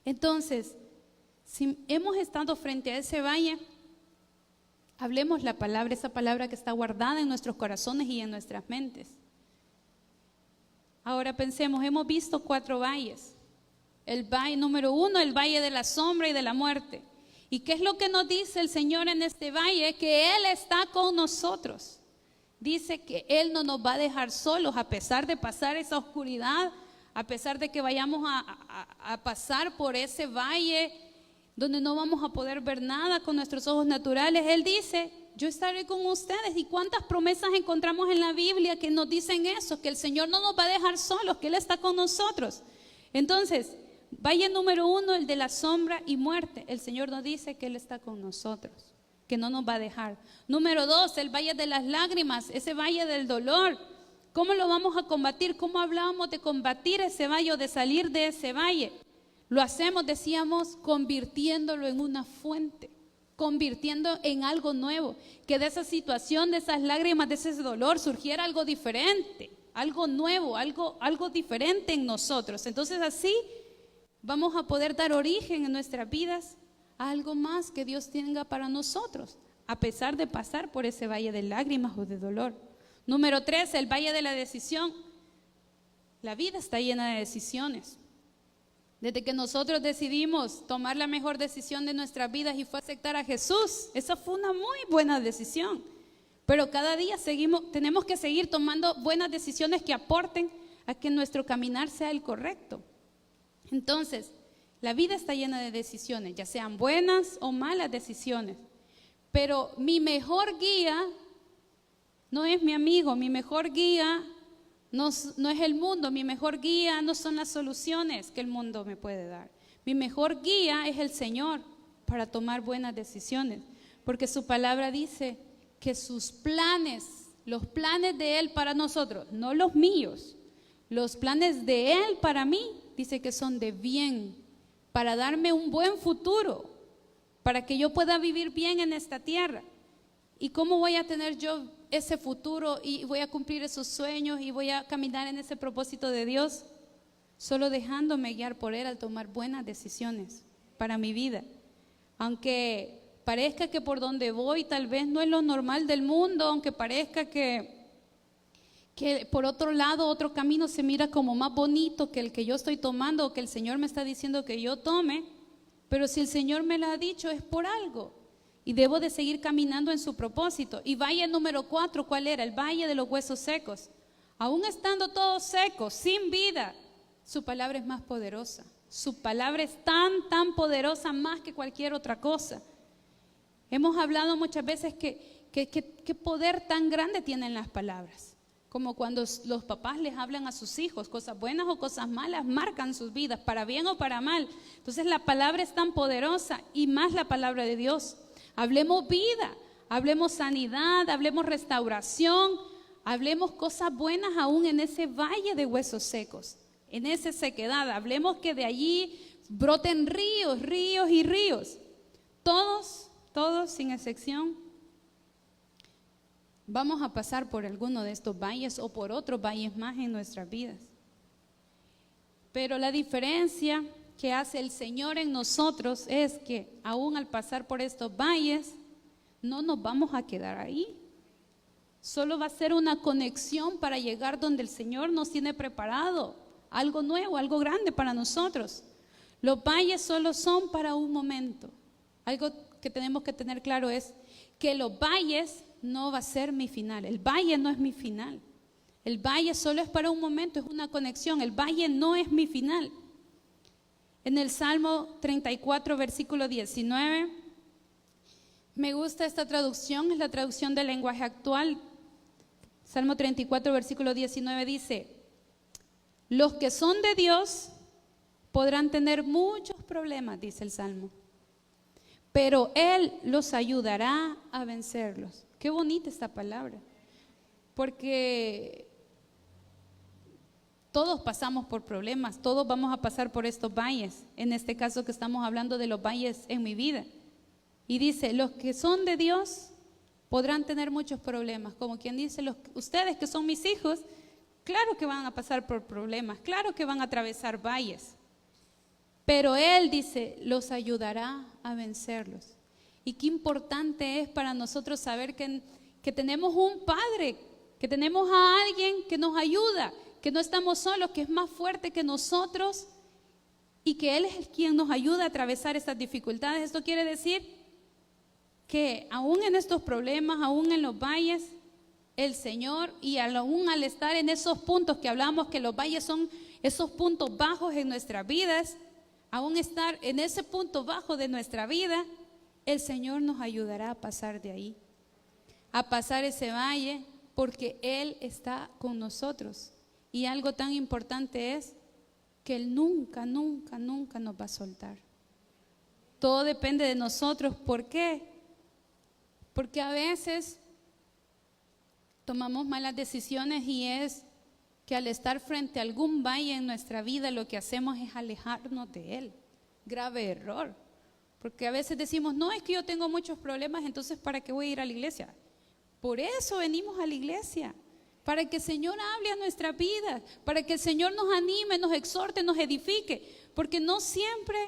Entonces, si hemos estado frente a ese valle, hablemos la palabra, esa palabra que está guardada en nuestros corazones y en nuestras mentes. Ahora pensemos, hemos visto 4 valles. El valle número 1, el valle de la sombra y de la muerte. ¿Y qué es lo que nos dice el Señor en este valle? Que Él está con nosotros. Dice que Él no nos va a dejar solos a pesar de pasar esa oscuridad, a pesar de que vayamos a pasar por ese valle donde no vamos a poder ver nada con nuestros ojos naturales. Él dice, yo estaré con ustedes. ¿Y cuántas promesas encontramos en la Biblia que nos dicen eso? Que el Señor no nos va a dejar solos, que Él está con nosotros. Entonces, valle número 1, el de la sombra y muerte. El Señor nos dice que Él está con nosotros, que no nos va a dejar. Número 2, el valle de las lágrimas, ese valle del dolor. ¿Cómo lo vamos a combatir? ¿Cómo hablábamos de combatir ese valle o de salir de ese valle? Lo hacemos, decíamos, convirtiéndolo en una fuente, convirtiendo en algo nuevo, que de esa situación, de esas lágrimas, de ese dolor surgiera algo diferente, algo nuevo, algo diferente en nosotros. Entonces así vamos a poder dar origen en nuestras vidas a algo más que Dios tenga para nosotros, a pesar de pasar por ese valle de lágrimas o de dolor. Número 3, el valle de la decisión. La vida está llena de decisiones. Desde que nosotros decidimos tomar la mejor decisión de nuestras vidas y fue aceptar a Jesús, esa fue una muy buena decisión. Pero cada día tenemos que seguir tomando buenas decisiones que aporten a que nuestro caminar sea el correcto. Entonces, la vida está llena de decisiones, ya sean buenas o malas decisiones. Pero mi mejor guía no es mi amigo, mi mejor guía no es el mundo, mi mejor guía no son las soluciones que el mundo me puede dar. Mi mejor guía es el Señor para tomar buenas decisiones, porque su palabra dice que sus planes, los planes de Él para nosotros, no los míos, los planes de Él para mí, dice que son de bien, para darme un buen futuro, para que yo pueda vivir bien en esta tierra. ¿Y cómo voy a tener yo ese futuro y voy a cumplir esos sueños y voy a caminar en ese propósito de Dios? Solo dejándome guiar por Él al tomar buenas decisiones para mi vida. Aunque parezca que por donde voy tal vez no es lo normal del mundo, aunque parezca que por otro lado, otro camino se mira como más bonito que el que yo estoy tomando o que el Señor me está diciendo que yo tome, pero si el Señor me lo ha dicho es por algo y debo de seguir caminando en su propósito. Y valle número 4, ¿cuál era? El valle de los huesos secos. Aún estando todos secos, sin vida, su palabra es más poderosa. Su palabra es tan poderosa más que cualquier otra cosa. Hemos hablado muchas veces qué poder tan grande tienen las palabras. Como cuando los papás les hablan a sus hijos, cosas buenas o cosas malas, marcan sus vidas, para bien o para mal. Entonces la palabra es tan poderosa y más la palabra de Dios. Hablemos vida, hablemos sanidad, hablemos restauración, hablemos cosas buenas aún en ese valle de huesos secos, en esa sequedad. Hablemos que de allí broten ríos, ríos y ríos. Todos sin excepción. Vamos a pasar por alguno de estos valles o por otros valles más en nuestras vidas. Pero la diferencia que hace el Señor en nosotros es que aún al pasar por estos valles, no nos vamos a quedar ahí. Solo va a ser una conexión para llegar donde el Señor nos tiene preparado. Algo nuevo, algo grande para nosotros. Los valles solo son para un momento. Algo que tenemos que tener claro es que los valles no va a ser mi final. El valle no es mi final. El valle solo es para un momento, es una conexión. El valle no es mi final. En el Salmo 34, versículo 19, me gusta esta traducción, es la traducción del lenguaje actual. Salmo 34, versículo 19 dice: los que son de Dios podrán tener muchos problemas, dice el Salmo, pero Él los ayudará a vencerlos. Qué bonita esta palabra, porque todos pasamos por problemas, todos vamos a pasar por estos valles, en este caso que estamos hablando de los valles en mi vida. Y dice, los que son de Dios podrán tener muchos problemas, como quien dice, ustedes que son mis hijos, claro que van a pasar por problemas, claro que van a atravesar valles, pero Él dice, los ayudará a vencerlos. Y qué importante es para nosotros saber que tenemos un Padre, que tenemos a alguien que nos ayuda, que no estamos solos, que es más fuerte que nosotros y que Él es quien nos ayuda a atravesar estas dificultades. Esto quiere decir que aún en estos problemas, aún en los valles, el Señor, y aún al estar en esos puntos que hablamos, que los valles son esos puntos bajos en nuestras vidas, aún estar en ese punto bajo de nuestra vida, el Señor nos ayudará a pasar de ahí, a pasar ese valle, porque Él está con nosotros. Y algo tan importante es que Él nunca nos va a soltar. Todo depende de nosotros. ¿Por qué? Porque a veces tomamos malas decisiones y es que al estar frente a algún valle en nuestra vida, lo que hacemos es alejarnos de Él. Grave error. Porque a veces decimos, no, es que yo tengo muchos problemas, entonces ¿para qué voy a ir a la iglesia? Por eso venimos a la iglesia, para que el Señor hable a nuestra vida, para que el Señor nos anime, nos exhorte, nos edifique, porque no siempre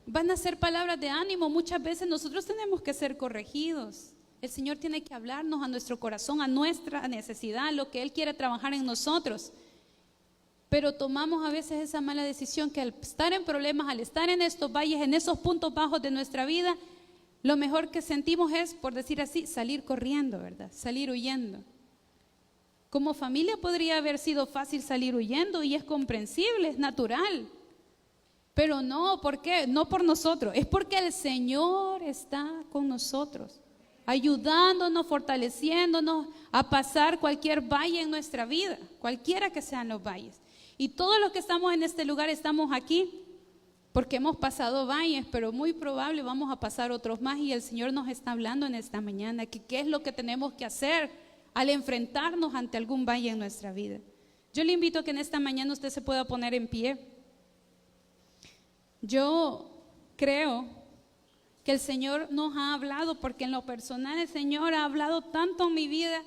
van a ser palabras de ánimo, muchas veces nosotros tenemos que ser corregidos. El Señor tiene que hablarnos a nuestro corazón, a nuestra necesidad, lo que Él quiere trabajar en nosotros. Pero tomamos a veces esa mala decisión que al estar en problemas, al estar en estos valles, en esos puntos bajos de nuestra vida, lo mejor que sentimos es, por decir así, salir corriendo, ¿verdad? Salir huyendo. Como familia podría haber sido fácil salir huyendo y es comprensible, es natural. Pero no, ¿por qué? No por nosotros, es porque el Señor está con nosotros. ayudándonos, fortaleciéndonos a pasar cualquier valle en nuestra vida, cualquiera que sean los valles. Y todos los que estamos en este lugar estamos aquí porque hemos pasado valles, pero muy probable vamos a pasar otros más, y el Señor nos está hablando en esta mañana que qué es lo que tenemos que hacer al enfrentarnos ante algún valle en nuestra vida. Yo le invito a que en esta mañana usted se pueda poner en pie. Yo creo que el Señor nos ha hablado, porque en lo personal el Señor ha hablado tanto en mi vida,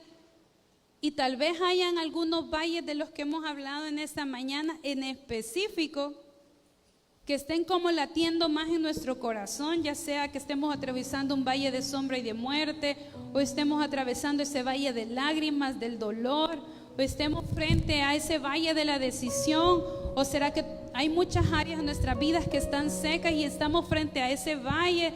y tal vez hayan algunos valles de los que hemos hablado en esta mañana en específico que estén como latiendo más en nuestro corazón, ya sea que estemos atravesando un valle de sombra y de muerte, o estemos atravesando ese valle de lágrimas, del dolor, o estemos frente a ese valle de la decisión, o será que hay muchas áreas en nuestras vidas que están secas y estamos frente a ese valle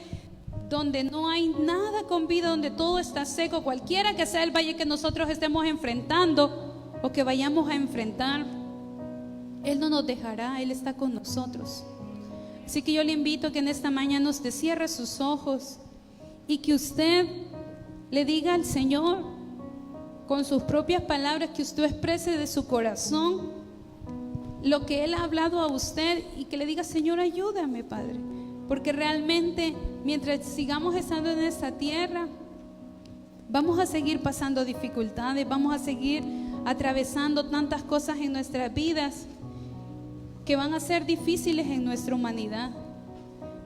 donde no hay nada con vida, donde todo está seco. Cualquiera que sea el valle que nosotros estemos enfrentando o que vayamos a enfrentar, Él no nos dejará, Él está con nosotros. Así que yo le invito a que en esta mañana usted cierre sus ojos y que usted le diga al Señor con sus propias palabras, que usted exprese de su corazón lo que Él ha hablado a usted, y que le diga: Señor, ayúdame, Padre, porque realmente mientras sigamos estando en esta tierra vamos a seguir pasando dificultades, vamos a seguir atravesando tantas cosas en nuestras vidas que van a ser difíciles en nuestra humanidad,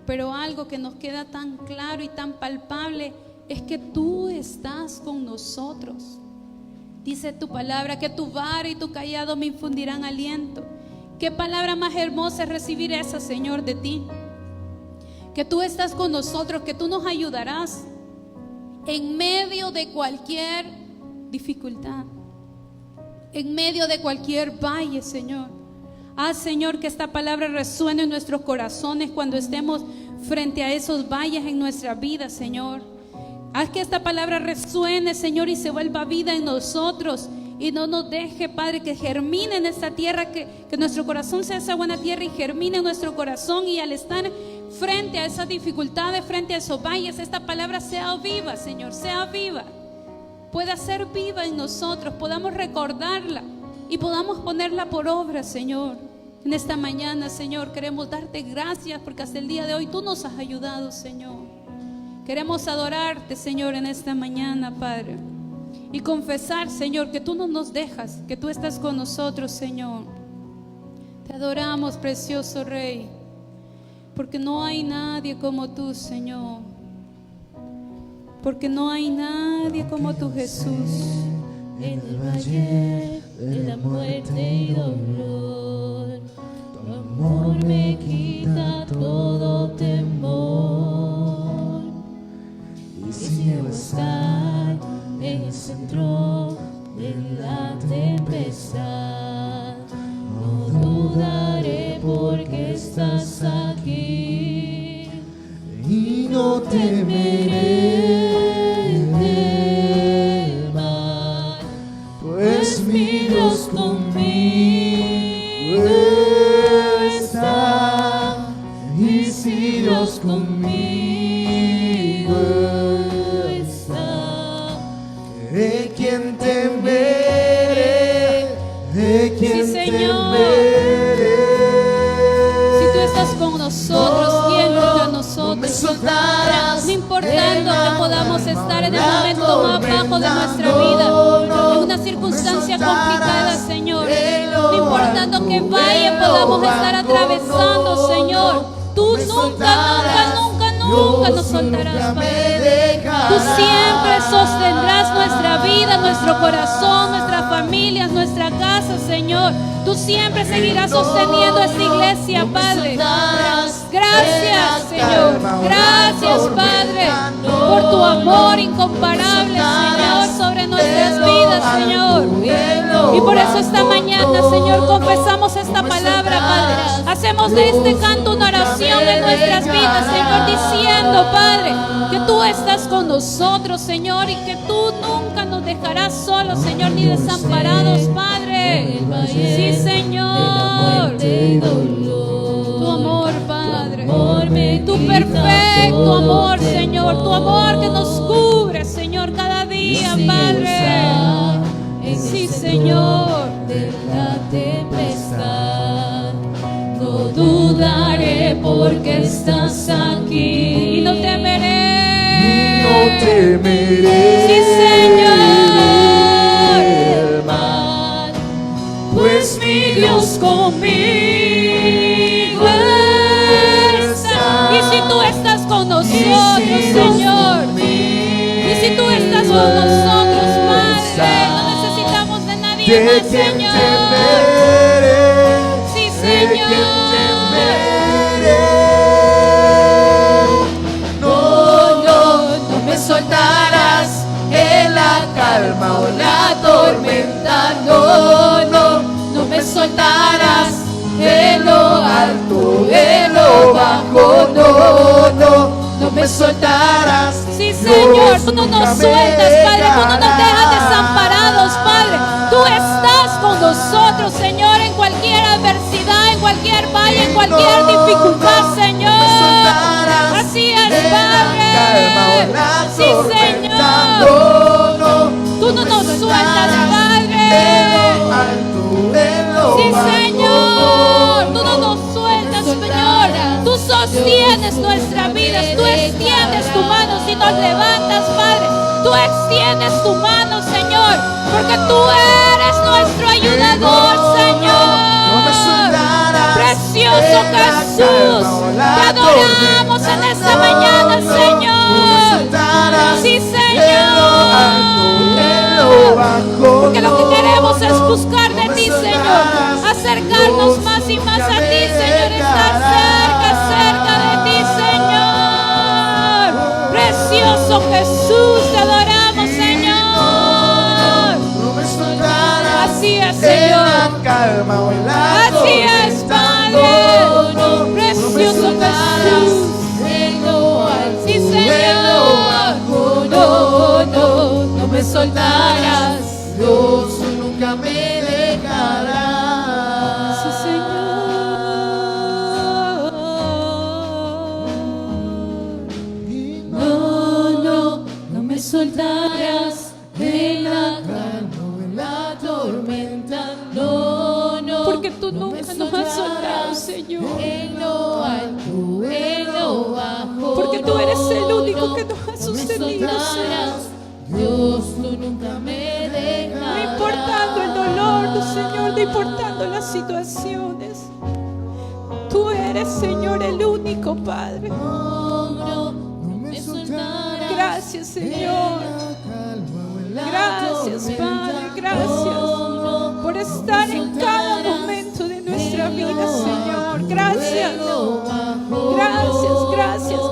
pero algo que nos queda tan claro y tan palpable es que tú estás con nosotros. Dice tu palabra que tu vara y tu cayado me infundirán aliento. Qué palabra más hermosa es recibir esa, Señor, de ti, que tú estás con nosotros, que tú nos ayudarás en medio de cualquier dificultad, en medio de cualquier valle, Señor. Haz, Señor, que esta palabra resuene en nuestros corazones cuando estemos frente a esos valles en nuestra vida, Señor. Haz que esta palabra resuene, Señor, y se vuelva vida en nosotros, y no nos deje, Padre, que germine en esta tierra, que nuestro corazón sea esa buena tierra y germine en nuestro corazón, y al estar frente a esas dificultades, frente a esos valles, esta palabra sea viva, Señor, sea viva, pueda ser viva en nosotros, podamos recordarla y podamos ponerla por obra, Señor. En esta mañana, Señor, queremos darte gracias porque hasta el día de hoy tú nos has ayudado, Señor. Queremos adorarte, Señor, en esta mañana, Padre, y confesar, Señor, que tú no nos dejas, que tú estás con nosotros, Señor. Te adoramos, precioso Rey, porque no hay nadie como tú, Señor, porque no hay nadie como tú, Jesús. En el valle de la muerte y dolor, tu amor me quita todo temor. Y si debo estar en el centro de la tempestad, no dudaré porque estás aquí, y no temeré del mal, pues mi Dios conmigo está. Y si Dios conmigo está, ¿de quién temeré? ¿De quién temeré? Si tú estás con nosotros, ¿quién contra nosotros? No importando que podamos estar en el momento más bajo de nuestra vida, en una circunstancia complicada, Señor, no importando qué valle podamos estar atravesando, Señor, tú nunca nos soltarás, Padre. Tú siempre sostendrás nuestra vida, nuestro corazón, nuestras familias, nuestra casa, Señor. Tú siempre seguirás sosteniendo esta iglesia, Padre. Gracias, Señor. Gracias, Padre, por tu amor incomparable, Señor, sobre nuestras vidas, Señor. Y por eso esta mañana, Señor, confesamos esta palabra, Padre. Hacemos de este canto una oración en nuestras vidas, Señor, diciendo, Padre, que tú estás con nosotros, Señor, y que tú nunca nos dejarás solos, Señor, ni desamparados, Padre. Sí, Señor. Tu amor, Padre. Tu perfecto amor, Señor. Tu amor que nos cubre, Señor. de la tempestad. No dudaré porque estás aquí. Y no temeré. No temeré Sí, Señor. el mal, Pues mi Dios conmigo está. Y si tú estás con nosotros, Señor. Y si tú estás con nosotros, Padre, no necesitamos de nadie ¿de más, quién Señor. temeré? Sí, ¿De Señor. quién temeré? No, no, no me soltarás en la calma o la tormenta. No, no, no me soltarás en lo alto, en lo bajo. No, no, no me soltarás. Sí, Señor, tú no nos sueltas, Padre, tú no nos dejas desamparados, Padre. Tú estás con nosotros, Señor, en cualquier adversidad, en cualquier valle, en cualquier dificultad, Señor. Así es, Padre. Sí, Señor. Tú no nos sueltas, Padre. Sí, Señor. Tú no nos sueltas, Señor. Tú sostienes nuestra vida. Tú extiendes tu mano si nos levantas, Padre. Tú extiendes tu mano, Señor, porque tú eres nuestro ayudador, Señor. Precioso Jesús, te adoramos en esta mañana, Señor. Sí, Señor. Porque lo que queremos es buscar de ti, Señor. Acercarnos más y más a ti, Señor. Estar cerca de ti, Señor. Precioso Jesús, te adoramos, Señor. Así es, Señor. Así es, Padre. Precioso Jesús. Sí, Señor. No me soltarás, Dios nunca me dejará. Sí, Señor. No me soltarás en la calma o en la tormenta. No, Porque tú no me nunca nos has soltado, Señor. en lo alto, en lo bajo. Porque tú eres el único que nos ha no me sostenido, Señor. soltarás, Dios, tú nunca me dejarás. No importando el dolor, Señor, no importando las situaciones. Tú eres, Señor, el único Padre. No me soltarás. Gracias, Señor. Gracias, Padre. Gracias por estar en cada momento de nuestra vida, Señor. Gracias.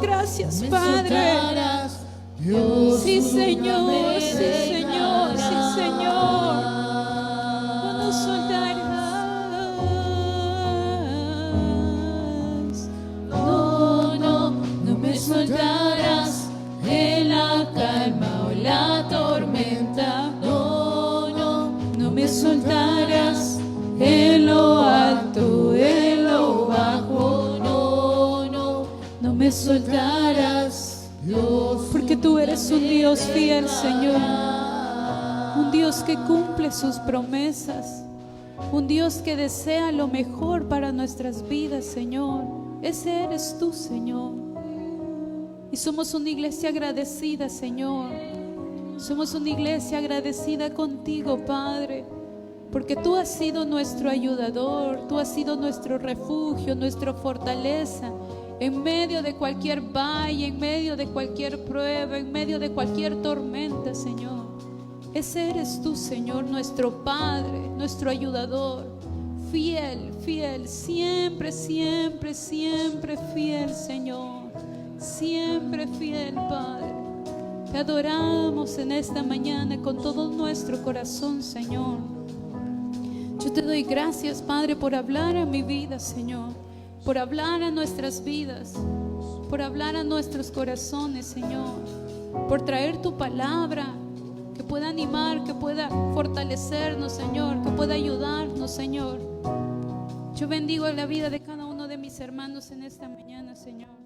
Gracias, Padre. Sí, Señor. Sí, Señor. Sí, Señor. No nos soltarás. No me soltarás en la calma o la tormenta. No me soltarás en lo alto, en lo bajo. No me soltarás, porque tú eres un Dios fiel, Señor. Un Dios que cumple sus promesas. Un Dios que desea lo mejor para nuestras vidas, Señor. Ese eres tú, Señor. Y somos una iglesia agradecida, Señor. Somos una iglesia agradecida contigo, Padre, porque tú has sido nuestro ayudador, tú has sido nuestro refugio, nuestra fortaleza, en medio de cualquier valle, en medio de cualquier prueba, en medio de cualquier tormenta, Señor. Ese eres tú, Señor, nuestro Padre, nuestro ayudador, fiel, fiel, siempre, siempre, siempre fiel, Señor, siempre fiel, Padre. Te adoramos en esta mañana con todo nuestro corazón, Señor. Yo te doy gracias, Padre, por hablar a mi vida, Señor, por hablar a nuestras vidas, por hablar a nuestros corazones, Señor, por traer tu palabra que pueda animar, que pueda fortalecernos, Señor, que pueda ayudarnos, Señor. Yo bendigo la vida de cada uno de mis hermanos en esta mañana, Señor.